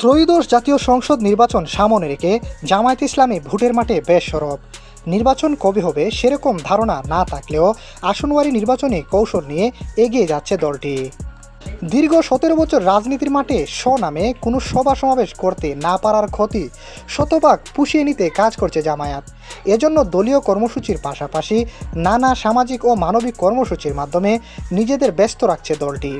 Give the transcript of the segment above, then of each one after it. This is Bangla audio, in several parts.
ত্রয়োদশ জাতীয় সংসদ নির্বাচন সামনে রেখে জামায়াতে ইসলামী ভোটের মাঠে বেশ সরব। নির্বাচন কবে হবে সেরকম ধারণা না থাকলেও আসনওয়ারি নির্বাচনে কৌশল নিয়ে এগিয়ে যাচ্ছে দলটি। দীর্ঘ 17 বছর রাজনীতির মাঠে স্বনামে কোনো সভা সমাবেশ করতে না পারার ক্ষতি শতভাগ পুষিয়ে নিতে কাজ করছে জামায়াত। এজন্য দলীয় কর্মসূচির পাশাপাশি নানা সামাজিক ও মানবিক কর্মসূচির মাধ্যমে নিজেদের ব্যস্ত রাখছে দলটি।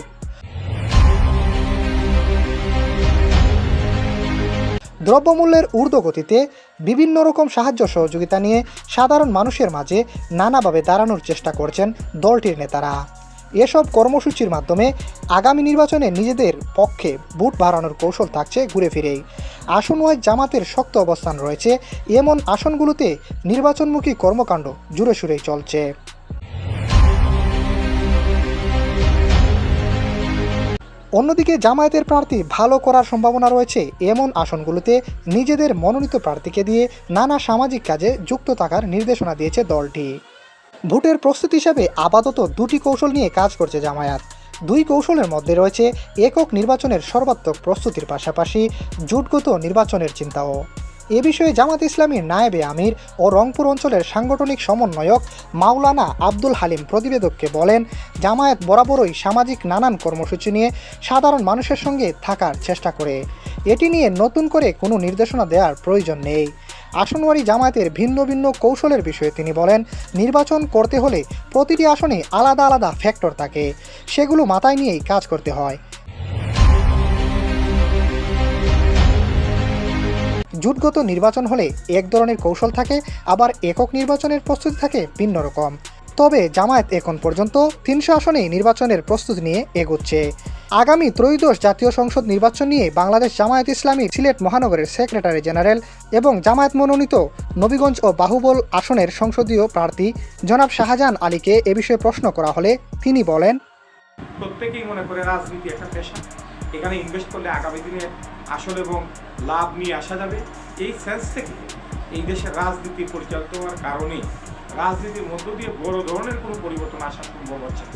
দ্রব্যমূল্যের ঊর্ধ্বগতিতে বিভিন্ন রকম সাহায্য সহযোগিতা নিয়ে সাধারণ মানুষের মাঝে নানাভাবে দাঁড়ানোর চেষ্টা করছেন দলটির নেতারা। এসব কর্মসূচির মাধ্যমে আগামী নির্বাচনে নিজেদের পক্ষে ভোট বাড়ানোর কৌশল থাকছে ঘুরে ফিরেই। আসনওয়াইজ জামাতের শক্ত অবস্থান রয়েছে এমন আসনগুলোতে নির্বাচনমুখী কর্মকাণ্ড জুড়ে সুরেই চলছে। অন্যদিকে জামায়াতের প্রার্থী ভালো করার সম্ভাবনা রয়েছে এমন আসনগুলোতে নিজেদের মনোনীত প্রার্থীকে দিয়ে নানা সামাজিক কাজে যুক্ত থাকার নির্দেশনা দিয়েছে দলটি। ভোটের প্রস্তুতি হিসাবে আপাতত দুটি কৌশল নিয়ে কাজ করছে জামায়াত। দুই কৌশলের মধ্যে রয়েছে একক নির্বাচনের সর্বাত্মক প্রস্তুতির পাশাপাশি জোটগত নির্বাচনের চিন্তাও। এ বিষয়ে জামাত ইসলামীর নায়েবে আমির ও রংপুর অঞ্চলের সাংগঠনিক সমন্বয়ক মাওলানা আব্দুল হালিম প্রতিবেদককে বলেন, জামায়াত বরাবরই সামাজিক নানান কর্মসূচি নিয়ে সাধারণ মানুষের সঙ্গে থাকার চেষ্টা করে। এটি নিয়ে নতুন করে কোনো নির্দেশনা দেওয়ার প্রয়োজন নেই। আসনওয়ারি জামায়াতের ভিন্ন ভিন্ন কৌশলের বিষয়ে তিনি বলেন, নির্বাচন করতে হলে প্রতিটি আসনে আলাদা আলাদা ফ্যাক্টর থাকে, সেগুলো মাথায় নিয়েই কাজ করতে হয়। জোটগত নির্বাচন হলে এক ধরনের কৌশল থাকে, আবার একক নির্বাচনের প্রস্তুতি থাকে ভিন্ন রকম। তবে জামায়াত এখন পর্যন্ত 300 আসনেই নির্বাচনের প্রস্তুতি নিয়ে এগোচ্ছে। আগামী ত্রয়োদশ জাতীয় সংসদ নির্বাচন নিয়ে বাংলাদেশ জামায়াত ইসলামী সিলেট মহানগরের সেক্রেটারি জেনারেল এবং জামায়াত মনোনীত নবীগঞ্জ ও বাহুবল আসনের সংসদীয় প্রার্থী জনাব শাহজাহান আলীকে এ বিষয়ে প্রশ্ন করা হলে তিনি বলেন, প্রত্যেকেই মনে করে রাজনীতি একটা পেশা, এখানে ইনভেস্ট করলে আগামী দিনে আসল এবং লাভ নিয়ে আসা যাবে। এই সেন্স থেকে এই দেশের রাজনীতি পরিচালিত হওয়ার কারণে রাজনীতির মধ্য দিয়ে বড় ধরনের কোনো পরিবর্তন আসা সম্ভব হচ্ছে না।